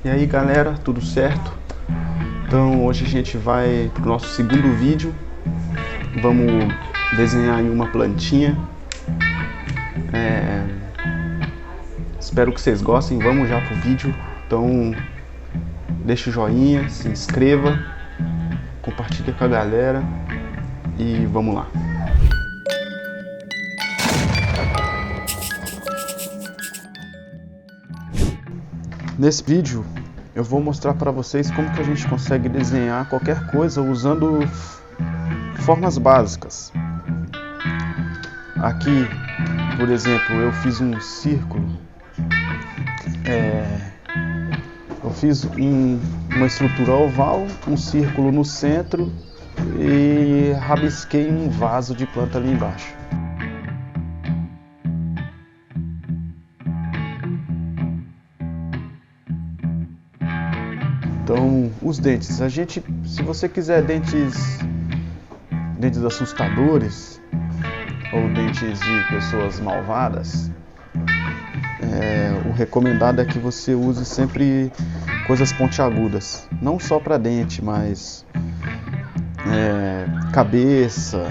E aí galera, tudo certo? Então hoje a gente vai pro nosso segundo vídeo. Vamos desenhar em uma plantinha. Espero que vocês gostem, vamos já pro vídeo. Então deixa o joinha, se inscreva, compartilha com a galera e vamos lá. Nesse vídeo eu vou mostrar para vocês como que a gente consegue desenhar qualquer coisa usando formas básicas. Aqui, por exemplo, eu fiz um círculo. Eu fiz uma estrutura oval, um círculo no centro e rabisquei um vaso de planta ali embaixo. Então, os dentes, se você quiser dentes assustadores ou dentes de pessoas malvadas, o recomendado é que você use sempre coisas pontiagudas, não só para dente, mas cabeça,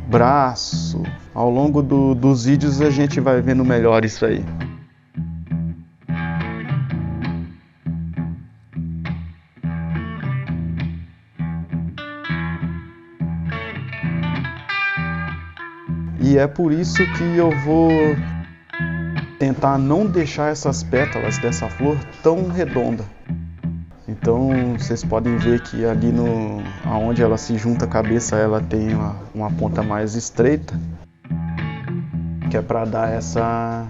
braço. Ao longo dos vídeos a gente vai vendo melhor isso aí. E é por isso que eu vou tentar não deixar essas pétalas dessa flor tão redonda. Então vocês podem ver que ali aonde ela se junta a cabeça, ela tem uma ponta mais estreita, que é para dar essa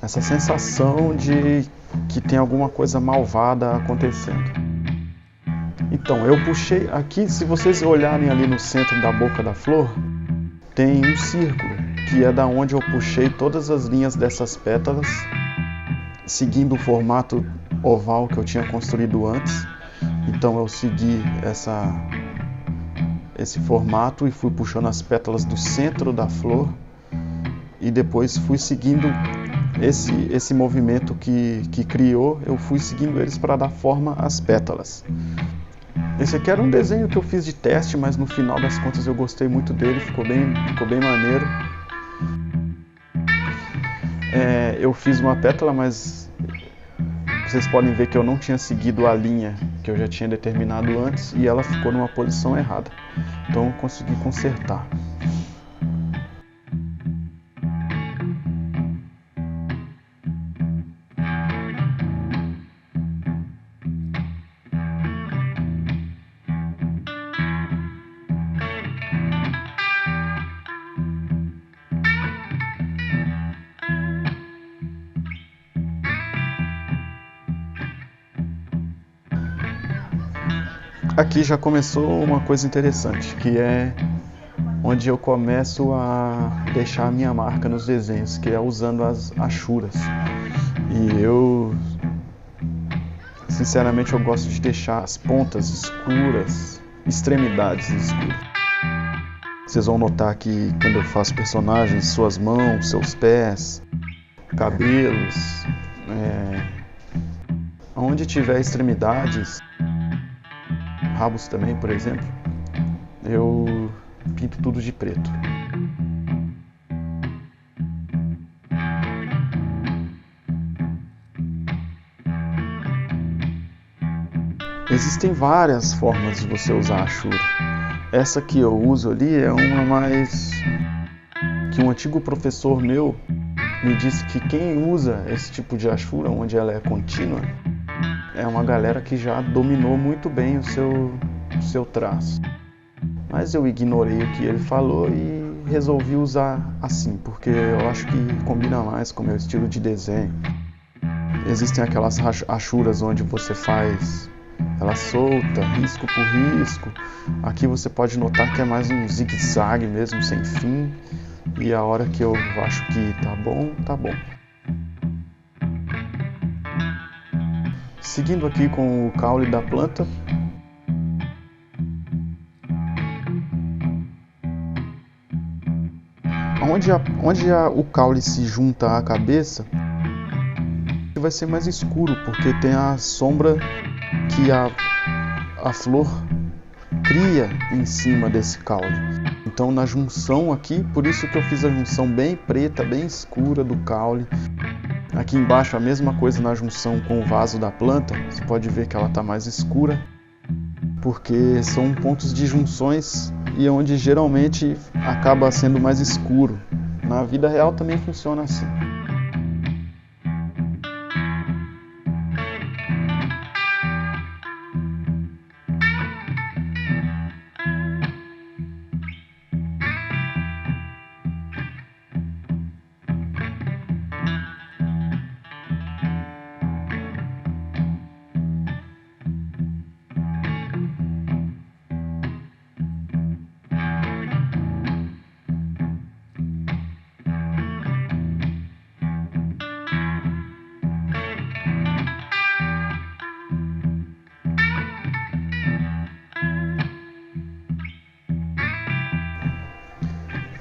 sensação de que tem alguma coisa malvada acontecendo. Então eu puxei aqui, se vocês olharem ali no centro da boca da flor, tem um círculo, que é da onde eu puxei todas as linhas dessas pétalas, seguindo o formato oval que eu tinha construído antes. Então eu segui esse formato e fui puxando as pétalas do centro da flor e depois fui seguindo esse movimento que criou, eu fui seguindo eles para dar forma às pétalas. Esse aqui era um desenho que eu fiz de teste, mas no final das contas eu gostei muito dele, ficou bem maneiro. Eu fiz uma pétala, mas vocês podem ver que eu não tinha seguido a linha que eu já tinha determinado antes e ela ficou numa posição errada. Então eu consegui consertar. Aqui já começou uma coisa interessante, que é onde eu começo a deixar a minha marca nos desenhos, que é usando as achuras. E eu, sinceramente, eu gosto de deixar as pontas escuras, extremidades escuras. Vocês vão notar que quando eu faço personagens, suas mãos, seus pés, cabelos, onde tiver extremidades, rabos também, por exemplo, eu pinto tudo de preto. Existem várias formas de você usar a achura. Essa que eu uso ali é uma mais que um antigo professor meu me disse que quem usa esse tipo de achura, onde ela é contínua, é uma galera que já dominou muito bem o seu traço. Mas eu ignorei o que ele falou e resolvi usar assim, porque eu acho que combina mais com o meu estilo de desenho. Existem aquelas achuras onde você faz ela solta, risco por risco. Aqui você pode notar que é mais um zigue-zague mesmo, sem fim. E a hora que eu acho que tá bom, tá bom. Seguindo aqui com o caule da planta, onde o caule se junta à cabeça, vai ser mais escuro, porque tem a sombra que a flor cria em cima desse caule. Então na junção aqui, por isso que eu fiz a junção bem preta, bem escura do caule. Aqui embaixo a mesma coisa na junção com o vaso da planta, você pode ver que ela está mais escura, porque são pontos de junções e onde geralmente acaba sendo mais escuro. Na vida real também funciona assim.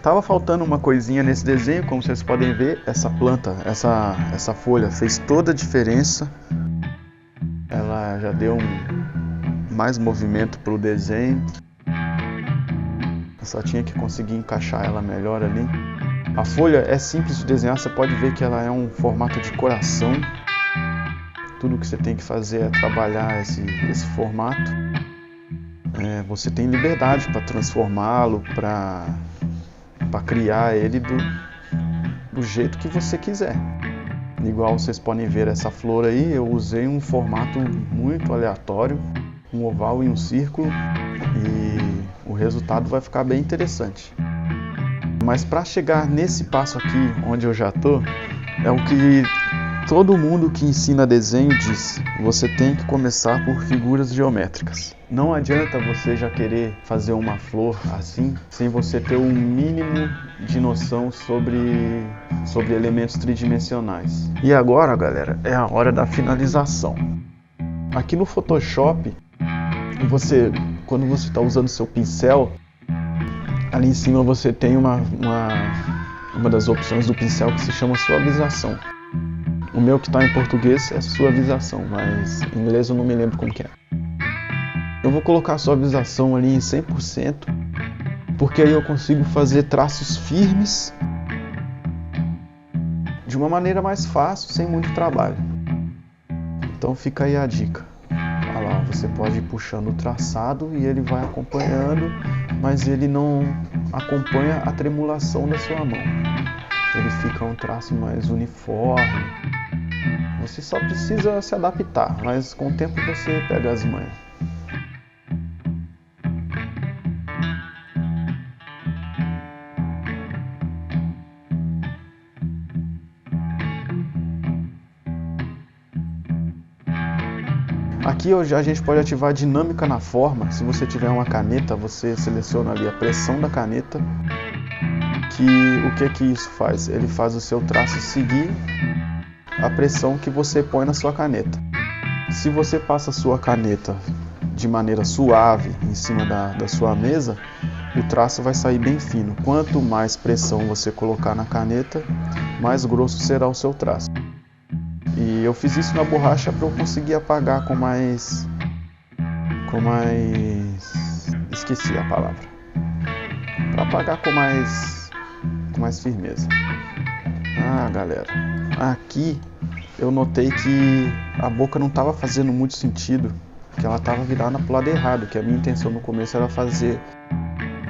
Tava faltando uma coisinha nesse desenho, como vocês podem ver, essa planta, essa folha fez toda a diferença. Ela já deu mais movimento para o desenho. Eu só tinha que conseguir encaixar ela melhor ali. A folha é simples de desenhar, você pode ver que ela é um formato de coração. Tudo que você tem que fazer é trabalhar esse formato. Você tem liberdade para transformá-lo, para criar ele do jeito que você quiser. Igual vocês podem ver essa flor aí, eu usei um formato muito aleatório, um oval e um círculo, e o resultado vai ficar bem interessante. Mas para chegar nesse passo aqui, onde eu já tô, é o que todo mundo que ensina desenho diz: você tem que começar por figuras geométricas. Não adianta você já querer fazer uma flor assim, sem você ter um mínimo de noção sobre elementos tridimensionais. E agora, galera, é a hora da finalização. Aqui no Photoshop, quando você está usando seu pincel, ali em cima você tem uma das opções do pincel que se chama suavização. O meu que está em português é suavização, mas em inglês eu não me lembro como que é. Eu vou colocar a suavização ali em 100%, porque aí eu consigo fazer traços firmes de uma maneira mais fácil, sem muito trabalho. Então fica aí a dica. Olha lá, você pode ir puxando o traçado e ele vai acompanhando, mas ele não acompanha a tremulação da sua mão. Ele fica um traço mais uniforme. Você só precisa se adaptar, mas com o tempo você pega as manhas. Aqui a gente pode ativar a dinâmica na forma. Se você tiver uma caneta, você seleciona ali a pressão da caneta. O que isso faz? Ele faz o seu traço seguir a pressão que você põe na sua caneta. Se você passa a sua caneta de maneira suave em cima da sua mesa, o traço vai sair bem fino. Quanto mais pressão você colocar na caneta, mais grosso será o seu traço. E eu fiz isso na borracha para eu conseguir apagar com mais... esqueci a palavra. Para apagar com mais firmeza. Galera, aqui eu notei que a boca não estava fazendo muito sentido, que ela estava virada para o lado errado, que a minha intenção no começo era fazer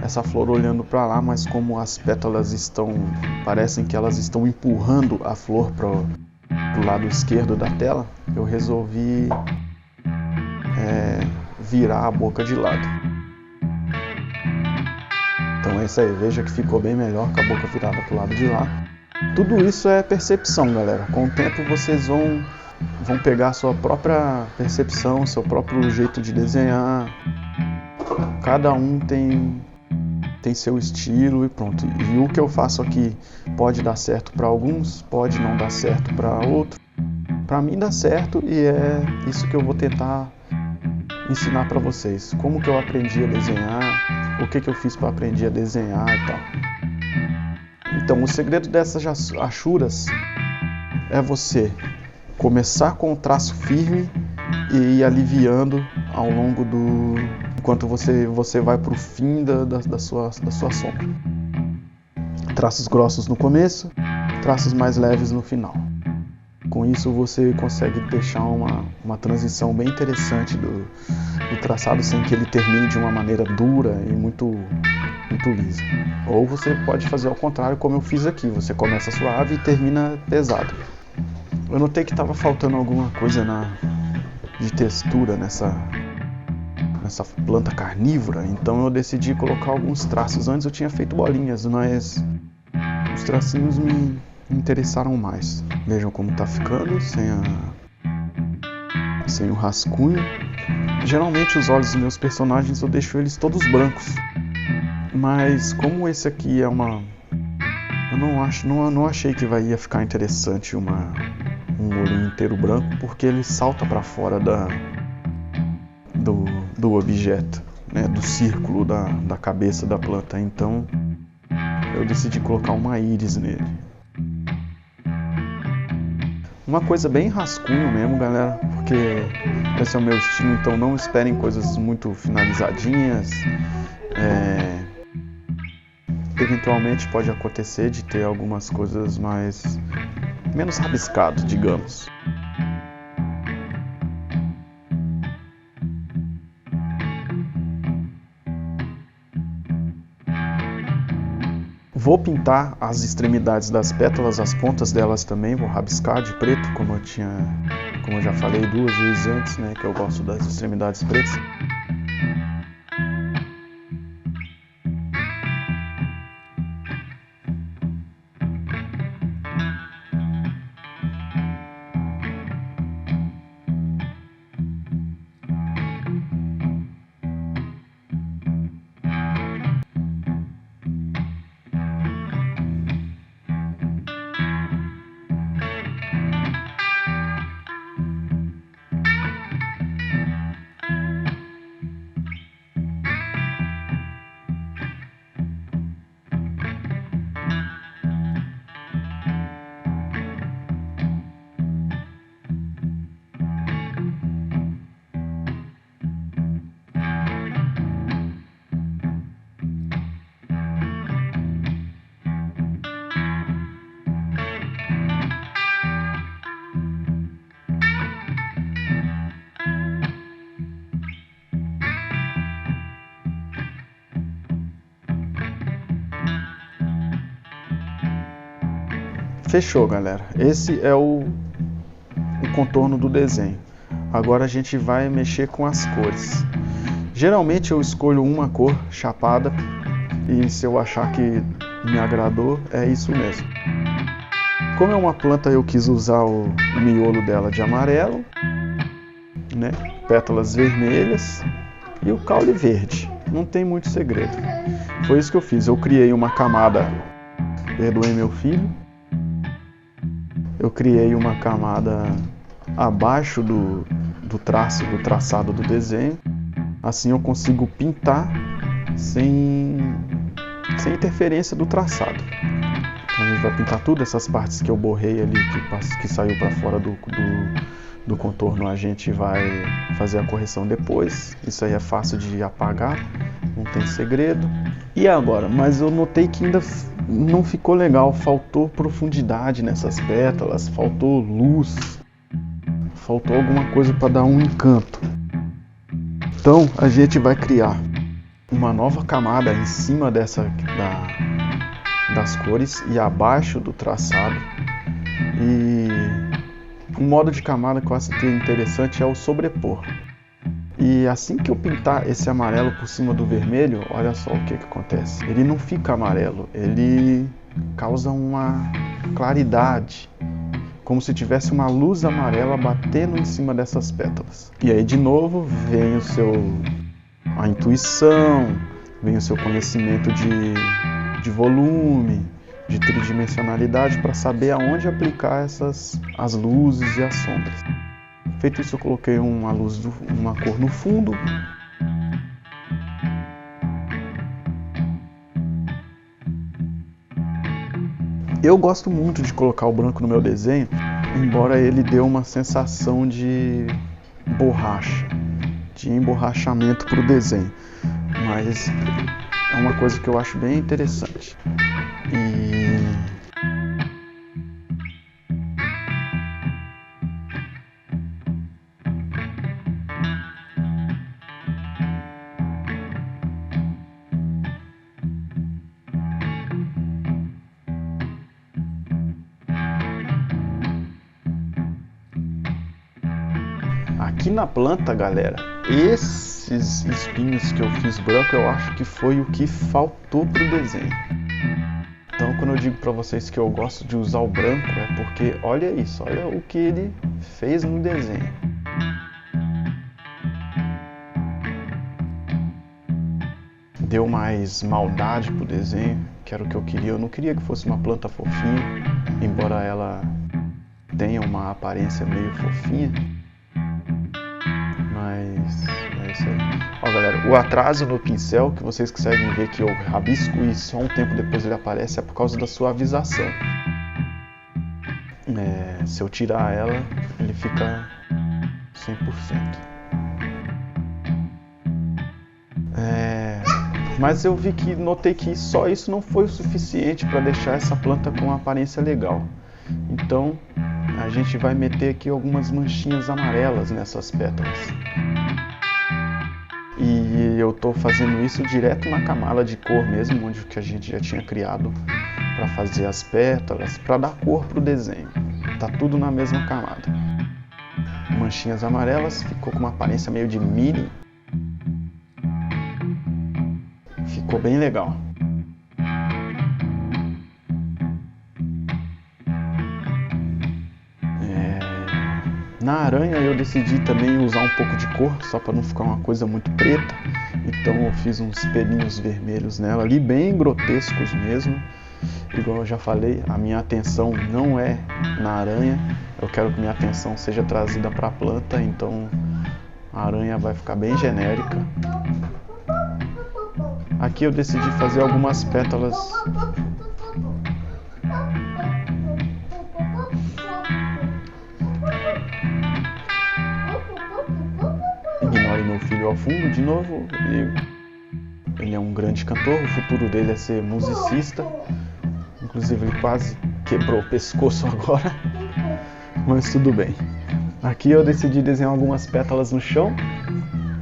essa flor olhando para lá, mas como as pétalas parecem que elas estão empurrando a flor pro lado esquerdo da tela, eu resolvi virar a boca de lado. Então é isso aí, veja que ficou bem melhor com a boca virada para o lado de lá. Tudo isso é percepção, galera. Com o tempo vocês vão pegar a sua própria percepção, seu próprio jeito de desenhar. Cada um tem seu estilo e pronto. E o que eu faço aqui pode dar certo para alguns, pode não dar certo para outros. Para mim dá certo e é isso que eu vou tentar ensinar para vocês. Como que eu aprendi a desenhar, o que eu fiz para aprender a desenhar e tal. Então o segredo dessas achuras é você começar com o traço firme e ir aliviando ao longo enquanto você vai para o fim da sua sombra. Traços grossos no começo, traços mais leves no final. Com isso você consegue deixar uma transição bem interessante do traçado sem que ele termine de uma maneira dura e muito lisa. Ou você pode fazer ao contrário, como eu fiz aqui. Você começa suave e termina pesado. Eu notei que estava faltando alguma coisa de textura nessa planta carnívora, então eu decidi colocar alguns traços. Antes eu tinha feito bolinhas, mas os tracinhos me interessaram mais. Vejam como está ficando, sem o rascunho. Geralmente os olhos dos meus personagens eu deixo eles todos brancos, mas como esse aqui eu não achei que ia ficar interessante um olho inteiro branco, porque ele salta para fora do objeto, né, do círculo da cabeça da planta. Então eu decidi colocar uma íris nele. Uma coisa bem rascunho mesmo, galera, porque esse é o meu estilo, então não esperem coisas muito finalizadinhas. Eventualmente pode acontecer de ter algumas coisas menos rabiscado, digamos. Vou pintar as extremidades das pétalas, as pontas delas também, vou rabiscar de preto, como eu já falei 2 vezes antes, né, que eu gosto das extremidades pretas. Fechou, galera. Esse é o contorno do desenho. Agora a gente vai mexer com as cores. Geralmente eu escolho uma cor chapada e se eu achar que me agradou, é isso mesmo. Como é uma planta, eu quis usar o miolo dela de amarelo, né? Pétalas vermelhas e o caule verde. Não tem muito segredo. Foi isso que eu fiz. Eu criei uma camada, perdoem meu filho, eu criei uma camada abaixo do traçado do desenho. Assim eu consigo pintar sem interferência do traçado. Então a gente vai pintar tudo, essas partes que eu borrei ali, que saiu para fora do contorno, a gente vai fazer a correção depois. Isso aí é fácil de apagar, não tem segredo. E agora? Mas eu notei que ainda não ficou legal, faltou profundidade nessas pétalas, faltou luz, faltou alguma coisa para dar um encanto. Então a gente vai criar uma nova camada em cima das cores e abaixo do traçado. E um modo de camada que eu acho que é interessante é o sobrepor. E assim que eu pintar esse amarelo por cima do vermelho, olha só o que acontece. Ele não fica amarelo, ele causa uma claridade, como se tivesse uma luz amarela batendo em cima dessas pétalas. E aí de novo vem a intuição, vem o seu conhecimento de volume, de tridimensionalidade, para saber aonde aplicar as luzes e as sombras. Feito isso, eu coloquei uma cor no fundo. Eu gosto muito de colocar o branco no meu desenho, embora ele dê uma sensação de borracha, de emborrachamento para o desenho, mas é uma coisa que eu acho bem interessante. E aqui na planta, galera, esses espinhos que eu fiz branco, eu acho que foi o que faltou pro desenho. Então, quando eu digo para vocês que eu gosto de usar o branco, é porque olha isso, olha o que ele fez no desenho. Deu mais maldade pro desenho, que era o que eu queria. Eu não queria que fosse uma planta fofinha, embora ela tenha uma aparência meio fofinha. Mas é isso aí. Ó, galera, o atraso no pincel, que vocês conseguem ver que eu rabisco e só um tempo depois ele aparece, é por causa da suavização. Se eu tirar ela, ele fica 100%. Mas eu notei que só isso não foi o suficiente para deixar essa planta com uma aparência legal. Então a gente vai meter aqui algumas manchinhas amarelas nessas pétalas. E eu estou fazendo isso direto na camada de cor mesmo, onde que a gente já tinha criado para fazer as pétalas, para dar cor para o desenho. Tá tudo na mesma camada. Manchinhas amarelas, ficou com uma aparência meio de milho. Ficou bem legal. Na aranha eu decidi também usar um pouco de cor, só para não ficar uma coisa muito preta. Então eu fiz uns pelinhos vermelhos nela ali, bem grotescos mesmo. Igual eu já falei, a minha atenção não é na aranha. Eu quero que minha atenção seja trazida para a planta, então a aranha vai ficar bem genérica. Aqui eu decidi fazer algumas pétalas. Ignore meu filho ao fundo de novo. Ele é um grande cantor, o futuro dele é ser musicista. Inclusive ele quase quebrou o pescoço agora. Mas tudo bem. Aqui eu decidi desenhar algumas pétalas no chão.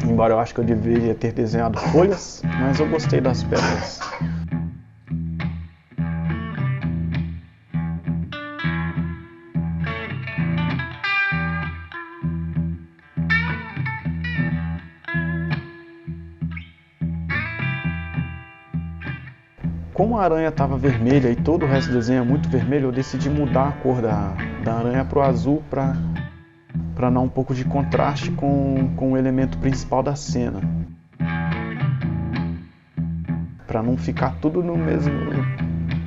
Embora eu acho que eu deveria ter desenhado folhas, mas eu gostei das pétalas. Como a aranha estava vermelha e todo o resto do desenho é muito vermelho, eu decidi mudar a cor da aranha para o azul para dar um pouco de contraste com o elemento principal da cena. Para não ficar tudo no mesmo,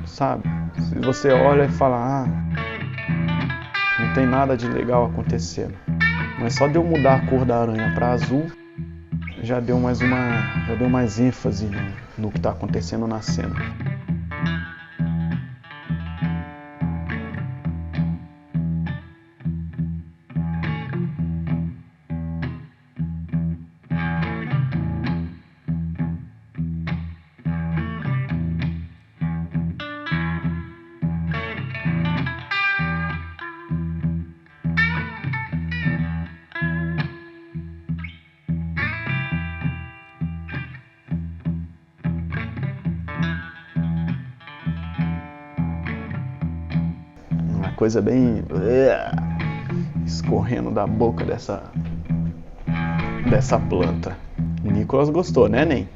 sabe? Se você olha e fala, não tem nada de legal acontecendo. Mas só de eu mudar a cor da aranha para azul, já deu mais ênfase no que está acontecendo na cena. Coisa bem escorrendo da boca dessa planta. O Nicolas gostou, né, Nen?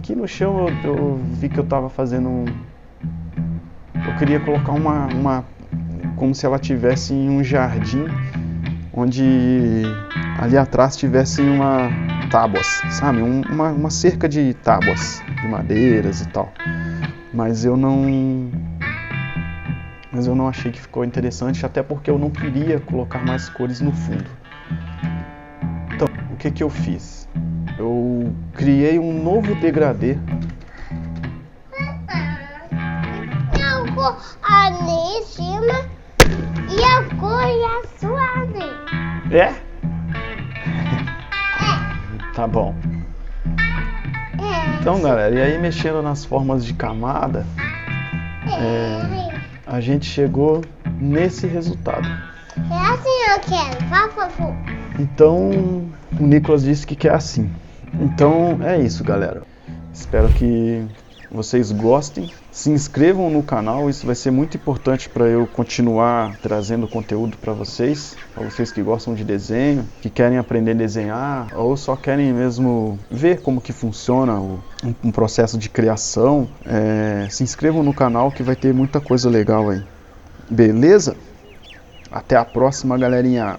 Aqui no chão eu vi que eu tava fazendo eu queria colocar como se ela tivesse em um jardim, onde ali atrás tivesse tábuas, sabe? Uma cerca de tábuas, de madeiras e tal. Mas eu não achei que ficou interessante, até porque eu não queria colocar mais cores no fundo. Então, o que eu fiz? Eu criei um novo degradê. Eu vou ali em cima e eu vou a sua ali. É? Tá bom. Então, galera, e aí mexendo nas formas de camada, a gente chegou nesse resultado. É assim eu quero, vá, fofo. Então, o Nicolas disse que quer assim. Então, é isso, galera. Espero que vocês gostem. Se inscrevam no canal, isso vai ser muito importante para eu continuar trazendo conteúdo para vocês que gostam de desenho, que querem aprender a desenhar ou só querem mesmo ver como que funciona um processo de criação. Se inscrevam no canal que vai ter muita coisa legal aí. Beleza? Até a próxima, galerinha!